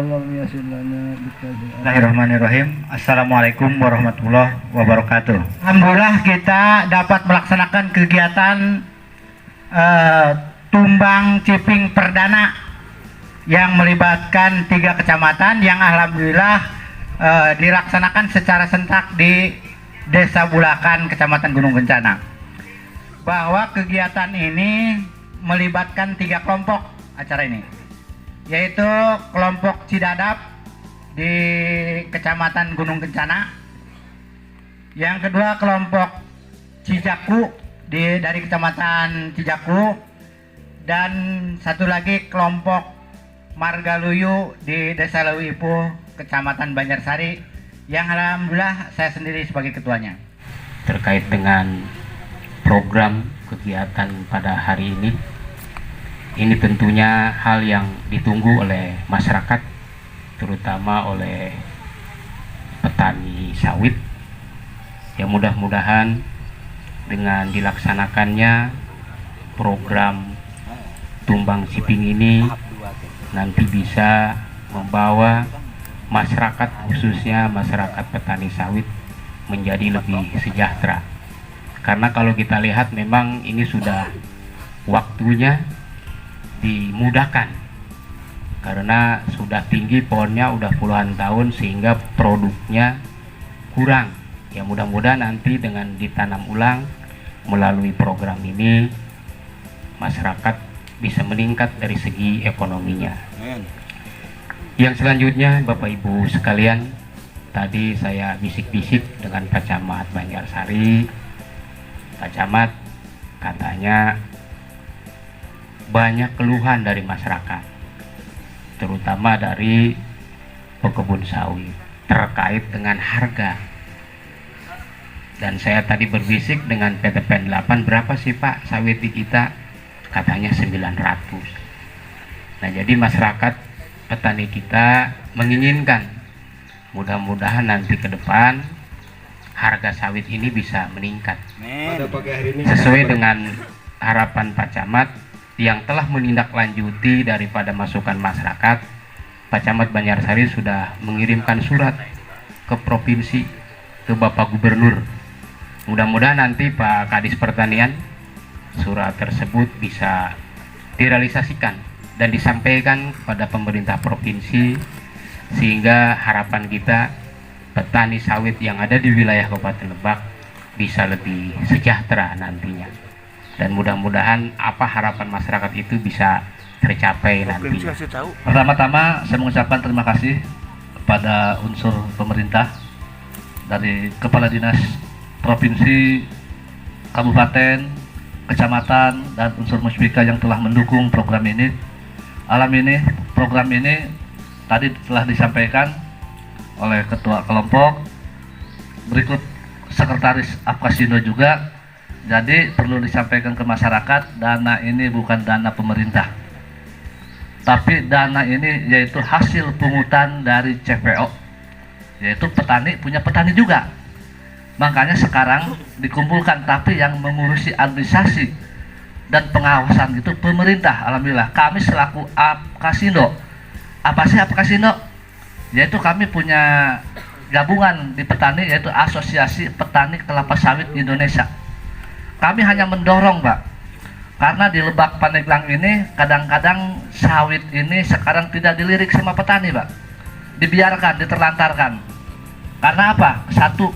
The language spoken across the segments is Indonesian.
Bismillahirrahmanirrahim. Assalamualaikum warahmatullahi wabarakatuh. Alhamdulillah kita dapat melaksanakan kegiatan tumbang ciping perdana yang melibatkan 3 kecamatan yang alhamdulillah dilaksanakan secara serentak di Desa Bulakan, Kecamatan Gunung Kencana. Bahwa kegiatan ini melibatkan 3 kelompok acara ini, yaitu kelompok Cidadap di Kecamatan Gunung Kencana, yang kedua kelompok Cijaku dari Kecamatan Cijaku, dan satu lagi kelompok Margaluyu di Desa Lewipu, Kecamatan Banjarsari, yang alhamdulillah saya sendiri sebagai ketuanya. Terkait dengan program kegiatan pada hari ini tentunya hal yang ditunggu oleh masyarakat, terutama oleh petani sawit, yang mudah-mudahan dengan dilaksanakannya program tumbang ciping ini nanti bisa membawa masyarakat, khususnya masyarakat petani sawit, menjadi lebih sejahtera. Karena kalau kita lihat memang ini sudah waktunya dimudahkan, karena sudah tinggi pohonnya, udah puluhan tahun, sehingga produknya kurang. Ya mudah-mudahan nanti dengan ditanam ulang melalui program ini masyarakat bisa meningkat dari segi ekonominya. Yang selanjutnya Bapak Ibu sekalian, tadi saya bisik-bisik dengan Pak Camat Banjarsari. Pak Camat katanya banyak keluhan dari masyarakat, terutama dari pekebun sawit terkait dengan harga. Dan saya tadi berbisik dengan PTPN 8, berapa sih Pak sawit di kita? Katanya 900. Nah, jadi masyarakat petani kita menginginkan mudah-mudahan nanti ke depan harga sawit ini bisa meningkat sesuai dengan harapan Pak Camat yang telah menindaklanjuti daripada masukan masyarakat. Pak Camat Banjarsari sudah mengirimkan surat ke provinsi, ke Bapak Gubernur. Mudah-mudahan nanti Pak Kadis Pertanian surat tersebut bisa direalisasikan dan disampaikan kepada pemerintah provinsi, sehingga harapan kita petani sawit yang ada di wilayah Kabupaten Lebak bisa lebih sejahtera nantinya. Dan mudah-mudahan apa harapan masyarakat itu bisa tercapai nanti. Pertama-tama saya mengucapkan terima kasih kepada unsur pemerintah dari Kepala Dinas Provinsi, Kabupaten, Kecamatan, dan unsur Musbika yang telah mendukung program ini. Program ini tadi telah disampaikan oleh Ketua Kelompok, berikut Sekretaris Apkasindo juga. Jadi perlu disampaikan ke masyarakat, dana ini bukan dana pemerintah, tapi dana ini yaitu hasil pungutan dari CPO, yaitu petani punya petani juga. Makanya sekarang dikumpulkan, tapi yang mengurusi administrasi dan pengawasan itu pemerintah. Alhamdulillah kami selaku Apkasindo, apa sih Apkasindo? Yaitu kami punya gabungan di petani, yaitu Asosiasi Petani Kelapa Sawit Indonesia. Kami hanya mendorong Pak, karena di Lebak Pandeglang ini kadang-kadang sawit ini sekarang tidak dilirik sama petani Pak, dibiarkan, diterlantarkan. Karena apa? Satu,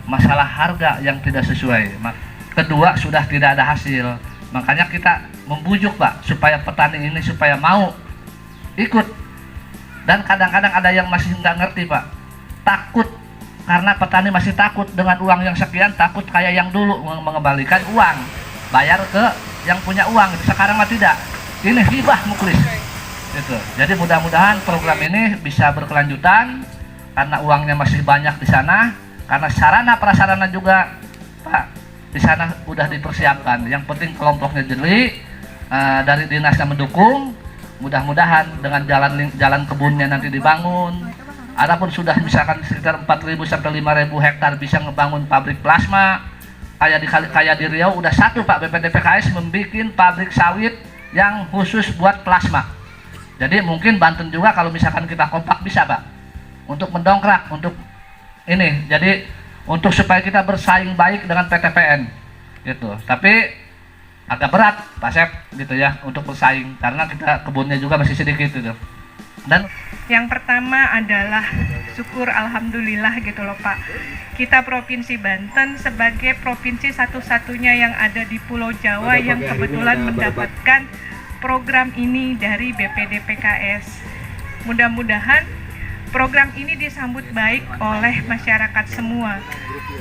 masalah harga yang tidak sesuai. Kedua, sudah tidak ada hasil. Makanya kita membujuk Pak, supaya petani ini supaya mau ikut. Dan kadang-kadang ada yang masih nggak ngerti Pak, takut, karena petani masih takut dengan uang yang sekian, takut kayak yang dulu mengembalikan uang, bayar ke yang punya uang. Sekarang mah tidak, ini hibah muklis gitu. Jadi mudah-mudahan program ini bisa berkelanjutan, karena uangnya masih banyak di sana, karena sarana prasarana juga Pak di sana udah dipersiapkan. Yang penting kelompoknya jeli, dari dinasnya mendukung. Mudah-mudahan dengan jalan kebunnya nanti dibangun. Adapun sudah misalkan sekitar 4.000 sampai 5.000 hektar bisa ngebangun pabrik plasma. Kayak di Riau udah satu Pak, BPDPKS membuat pabrik sawit yang khusus buat plasma. Jadi mungkin Banten juga kalau misalkan kita kompak bisa Pak untuk mendongkrak untuk ini. Jadi untuk supaya kita bersaing baik dengan PTPN gitu. Tapi agak berat Pak Sep gitu ya untuk bersaing karena kita kebunnya juga masih sedikit gitu. Dan yang pertama adalah syukur alhamdulillah gitu loh Pak. Kita Provinsi Banten sebagai provinsi satu-satunya yang ada di Pulau Jawa yang kebetulan mendapatkan program ini dari BPD PKS. Mudah-mudahan program ini disambut baik oleh masyarakat semua.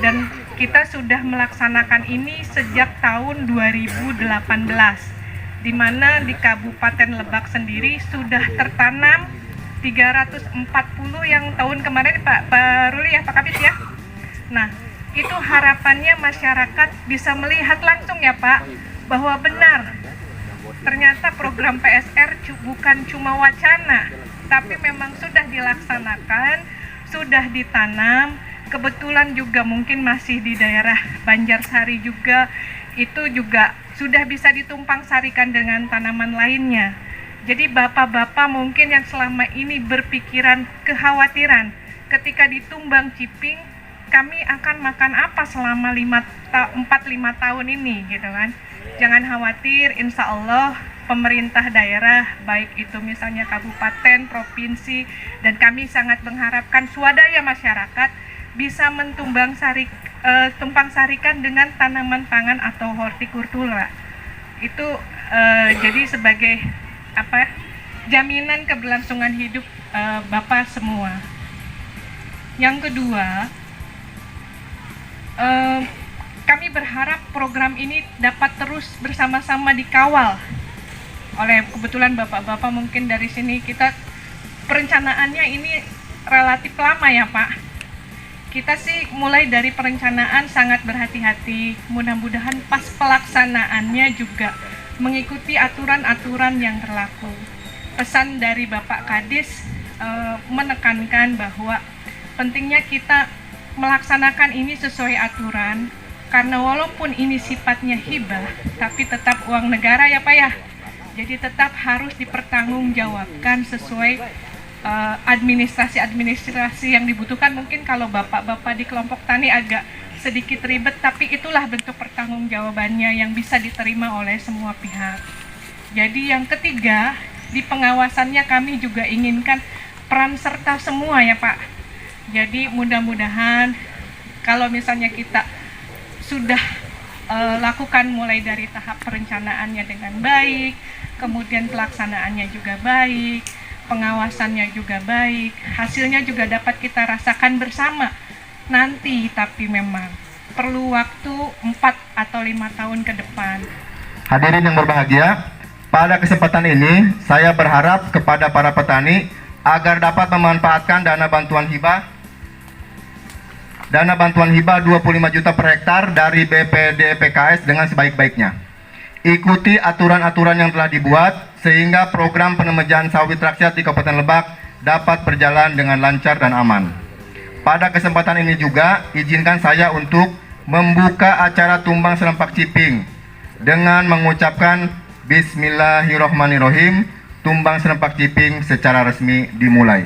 Dan kita sudah melaksanakan ini sejak tahun 2018. Di mana di Kabupaten Lebak sendiri sudah tertanam 340 yang tahun kemarin Pak Ruli ya Pak Kabit ya. Nah, itu harapannya masyarakat bisa melihat langsung ya Pak bahwa benar ternyata program PSR bukan cuma wacana, tapi memang sudah dilaksanakan, sudah ditanam. Kebetulan juga mungkin masih di daerah Banjarsari juga, itu juga sudah bisa ditumpang sarikan dengan tanaman lainnya. Jadi bapak-bapak mungkin yang selama ini berpikiran kekhawatiran ketika ditumbang ciping, kami akan makan apa selama 4-5 tahun ini gitu kan. Jangan khawatir, insya Allah pemerintah daerah, baik itu misalnya kabupaten, provinsi, dan kami sangat mengharapkan swadaya masyarakat bisa tumpang sarikan dengan tanaman pangan atau hortikultura. Itu jadi sebagai jaminan keberlangsungan hidup Bapak semua. Yang kedua, kami berharap program ini dapat terus bersama-sama dikawal oleh kebetulan bapak-bapak mungkin dari sini. Kita perencanaannya ini relatif lama ya Pak. Kita sih mulai dari perencanaan sangat berhati-hati. Mudah-mudahan pas pelaksanaannya juga mengikuti aturan-aturan yang berlaku. Pesan dari Bapak Kadis menekankan bahwa pentingnya kita melaksanakan ini sesuai aturan. Karena walaupun ini sifatnya hibah, tapi tetap uang negara ya Pak ya. Jadi tetap harus dipertanggungjawabkan sesuai administrasi yang dibutuhkan. Mungkin kalau bapak-bapak di kelompok tani agak sedikit ribet, tapi itulah bentuk pertanggungjawabannya yang bisa diterima oleh semua pihak. Jadi yang ketiga, di pengawasannya kami juga inginkan peran serta semua ya Pak. Jadi mudah-mudahan kalau misalnya kita sudah lakukan mulai dari tahap perencanaannya dengan baik, kemudian pelaksanaannya juga baik, pengawasannya juga baik, hasilnya juga dapat kita rasakan bersama nanti, tapi memang perlu waktu 4 atau 5 tahun ke depan. Hadirin yang berbahagia, pada kesempatan ini saya berharap kepada para petani agar dapat memanfaatkan dana bantuan hibah 25 juta per hektar dari BPD PKS dengan sebaik-baiknya. Ikuti aturan-aturan yang telah dibuat sehingga program penemajaan sawit rakyat di Kabupaten Lebak dapat berjalan dengan lancar dan aman. Pada kesempatan ini juga izinkan saya untuk membuka acara tumbang serempak ciping dengan mengucapkan Bismillahirrohmanirrohim. Tumbang serempak ciping secara resmi dimulai.